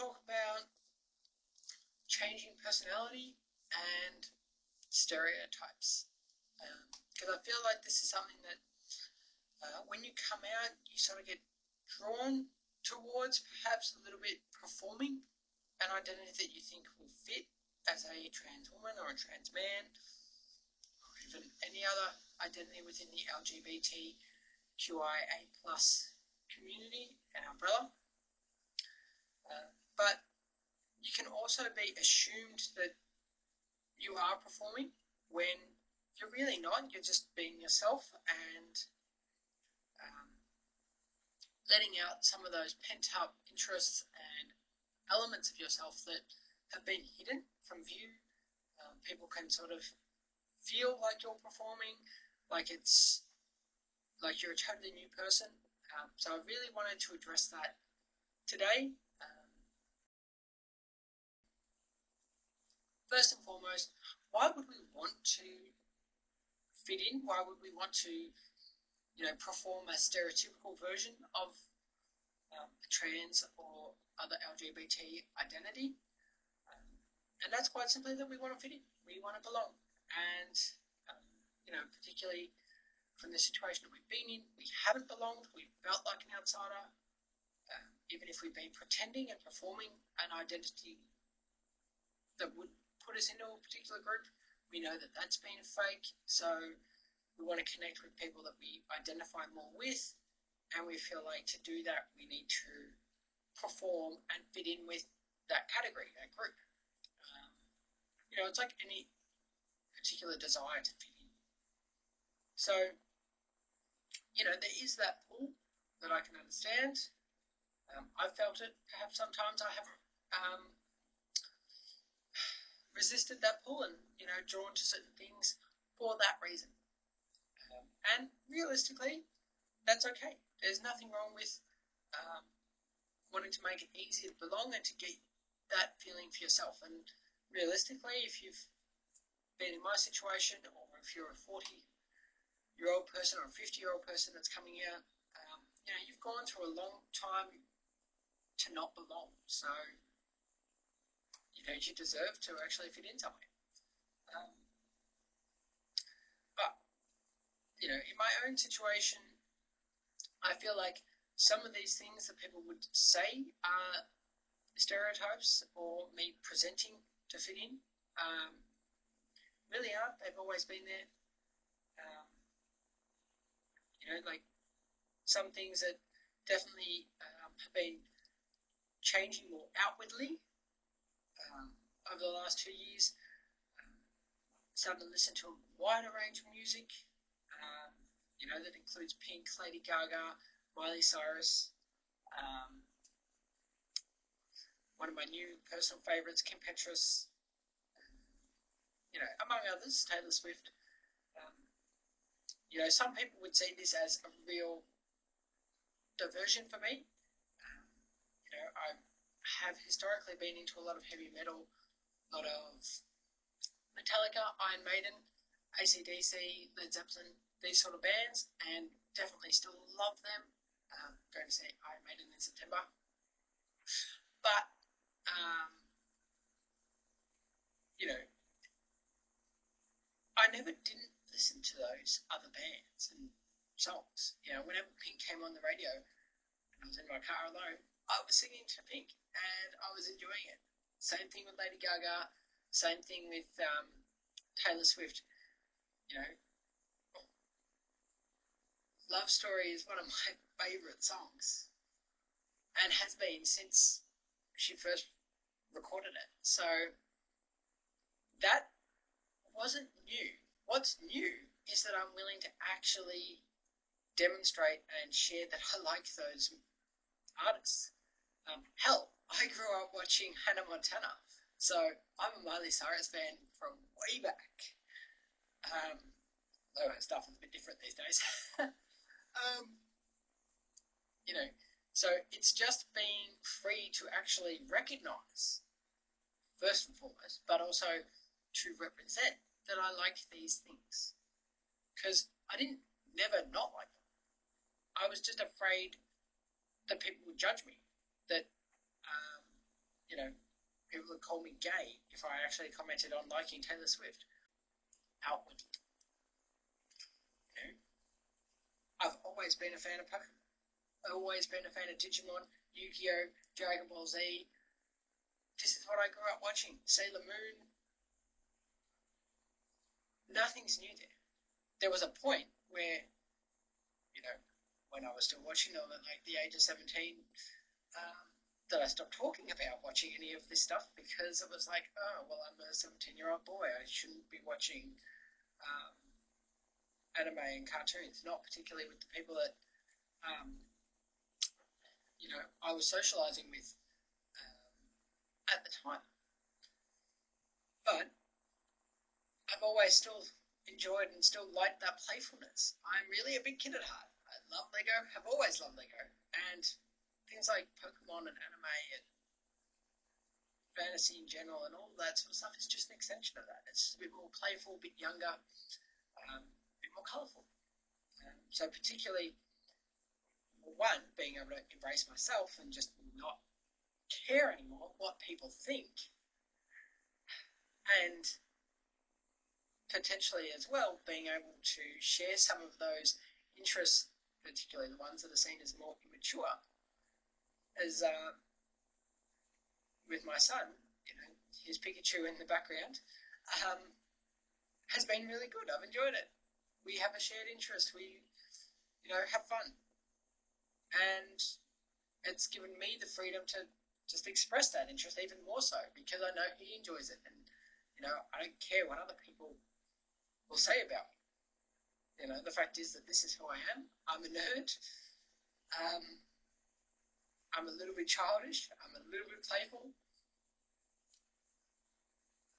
talk about changing personality and stereotypes. Because I feel like this is something that when you come out, you sort of get drawn towards perhaps a little bit performing an identity that you think will fit as a trans woman or a trans man, or even any other identity within the LGBTQIA plus community and umbrella. But you can also be assumed that you are performing when you're really not. You're just being yourself and letting out some of those pent-up interests and elements of yourself that have been hidden from view. People can sort of feel like you're performing, like it's like you're a totally new person. So I really wanted to address that today. First and foremost, why would we want to fit in? Why would we want to, perform a stereotypical version of a trans or other LGBT identity? And that's quite simply that we want to fit in. We want to belong. And, particularly from the situation that we've been in, we haven't belonged. We felt like an outsider. Even if we've been pretending and performing an identity that would put us into a particular group, we know that that's been fake. So we want to connect with people that we identify more with. And we feel like to do that, we need to perform and fit in with that category, that group. It's like any particular desire to fit in. So, there is that pull that I can understand. I've felt it. Perhaps sometimes I have resisted that pull and, drawn to certain things for that reason. And realistically, that's okay. There's nothing wrong with wanting to make it easier to belong and to get that feeling for yourself. And realistically, if you've been in my situation, or if you're a 40-year-old person or a 50-year-old person that's coming out, you've gone through a long time to not belong. So, you deserve to actually fit in somewhere. But, in my own situation, I feel like some of these things that people would say are stereotypes or me presenting to fit in really aren't. They've always been there. Like some things that definitely have been changing more outwardly over the last 2 years. Starting to listen to a wider range of music, that includes Pink, Lady Gaga, Miley Cyrus, one of my new personal favourites, Kim Petras, among others, Taylor Swift. Some people would see this as a real diversion for me. I have historically been into a lot of heavy metal, a lot of Metallica, Iron Maiden, AC/DC, Led Zeppelin, these sort of bands, and definitely still love them. Going to see Iron Maiden in September. But, I never didn't listen to those other bands and songs. Whenever Pink came on the radio and I was in my car alone, I was singing to Pink and I was enjoying it. Same thing with Lady Gaga, same thing with Taylor Swift. Love Story is one of my favourite songs and has been since she first recorded it. So that wasn't new. What's new is that I'm willing to actually demonstrate and share that I like those artists. Hell, I grew up watching Hannah Montana, so I'm a Miley Cyrus fan from way back. Though her stuff is a bit different these days. So it's just being free to actually recognise, first and foremost, but also to represent that I like these things. Because I didn't never not like them. I was just afraid that people would judge me, that people would call me gay if I actually commented on liking Taylor Swift outwardly. I've always been a fan of Pokemon. I've always been a fan of Digimon, Yu-Gi-Oh, Dragon Ball Z. This is what I grew up watching. Sailor Moon. Nothing's new there. There was a point where, when I was still watching them at like the age of 17, that I stopped talking about watching any of this stuff because it was like, oh, well, I'm a 17-year-old boy. I shouldn't be watching anime and cartoons, not particularly with the people that, I was socializing with at the time. But I've always still enjoyed and still liked that playfulness. I'm really a big kid at heart. I love Lego, have always loved Lego, and things like Pokemon and anime and fantasy in general and all that sort of stuff is just an extension of that. It's a bit more playful, a bit younger, a bit more colourful. So particularly, one, being able to embrace myself and just not care anymore what people think, and potentially as well being able to share some of those interests, particularly the ones that are seen as more immature, as with my son, his Pikachu in the background, has been really good. I've enjoyed it. We have a shared interest. We, have fun. And it's given me the freedom to just express that interest even more so because I know he enjoys it. And, I don't care what other people will say about me. The fact is that this is who I am. I'm a nerd. I'm a little bit childish. I'm a little bit playful.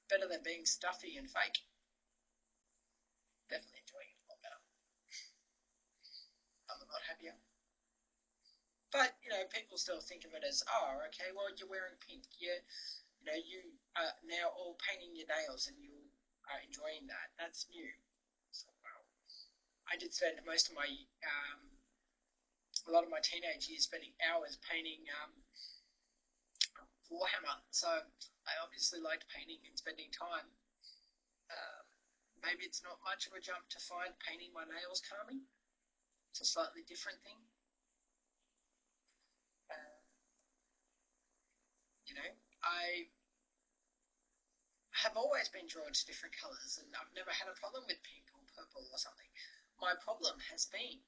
Better than being stuffy and fake. Definitely enjoying it a lot better. I'm a lot happier. But, people still think of it as, oh, okay, well, you're wearing pink. You are now all painting your nails and you are enjoying that. That's new. So, well, I did spend most of my, a lot of my teenage years spending hours painting Warhammer. So I obviously liked painting and spending time. Maybe it's not much of a jump to find painting my nails calming. It's a slightly different thing. I have always been drawn to different colours and I've never had a problem with pink or purple or something. My problem has been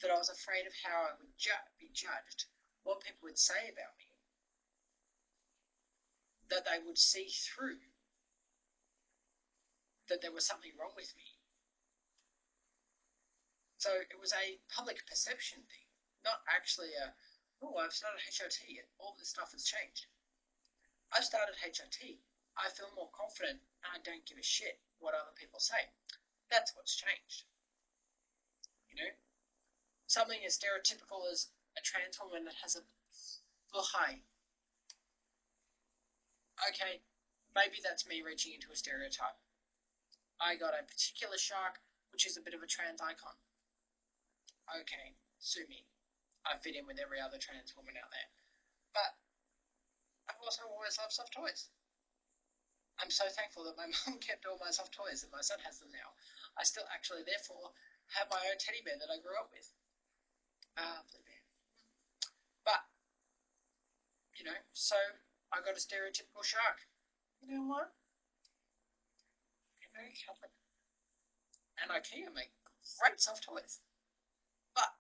that I was afraid of how I would be judged, what people would say about me, that they would see through, that there was something wrong with me. So it was a public perception thing, not actually I've started HRT and all this stuff has changed. I've started HRT. I feel more confident and I don't give a shit what other people say. That's what's changed. Something as stereotypical as a trans woman that has a hi. Okay, maybe that's me reaching into a stereotype. I got a particular shark, which is a bit of a trans icon. Okay, sue me. I fit in with every other trans woman out there. But I've also always loved soft toys. I'm so thankful that my mum kept all my soft toys and my son has them now. I still actually, therefore, have my own teddy bear that I grew up with. Blue bear. But, so I got a stereotypical shark. You know what? They're very Catholic. And IKEA make great soft toys. But,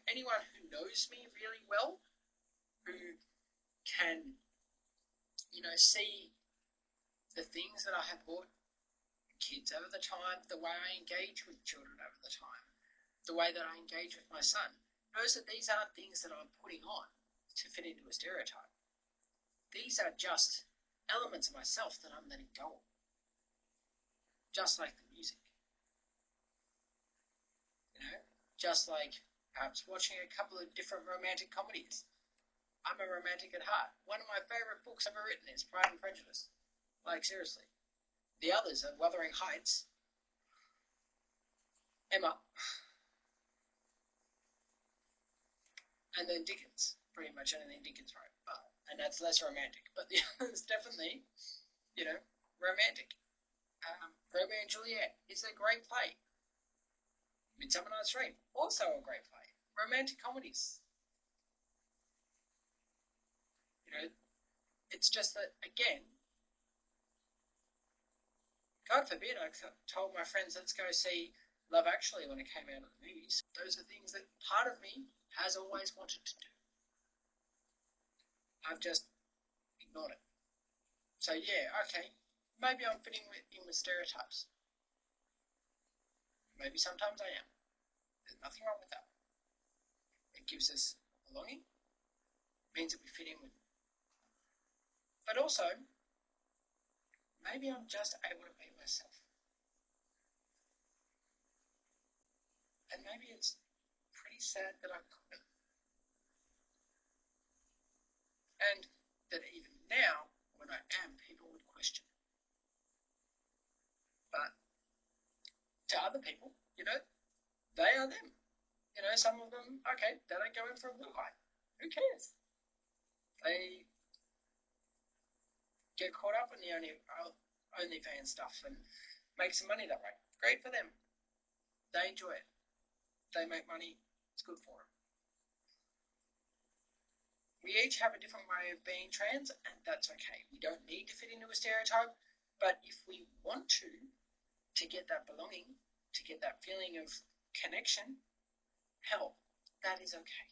anyone who knows me really well, who can, see the things that I have bought kids over the time, the way I engage with children over the time, the way that I engage with my son, knows that these aren't things that I'm putting on to fit into a stereotype. These are just elements of myself that I'm letting go of. Just like the music. Just like perhaps watching a couple of different romantic comedies. I'm a romantic at heart. One of my favourite books ever written is Pride and Prejudice. Like, seriously. The others are Wuthering Heights, Emma, and then Dickens. pretty much anything Dick can throw, and that's less romantic. But the others definitely, romantic. Romeo and Juliet is a great play. Midsummer Night's Dream, also a great play. Romantic comedies. It's just that, again, God forbid I told my friends, let's go see Love Actually when it came out of the movies. Those are things that part of me has always wanted to do. I've just ignored it. So yeah, okay, maybe I'm fitting in with stereotypes. Maybe sometimes I am. There's nothing wrong with that. It gives us belonging. It means that we fit in with. But also, maybe I'm just able to be myself. And maybe it's pretty sad that I couldn't. And that even now, when I am, people would question. But to other people, they are them. Some of them, okay, they don't go in for a blue eye. Who cares? They get caught up in the OnlyFans stuff and make some money that way. Great for them. They enjoy it. They make money. It's good for them. We each have a different way of being trans, and that's okay. We don't need to fit into a stereotype, but if we want to get that belonging, to get that feeling of connection, hell, that is okay.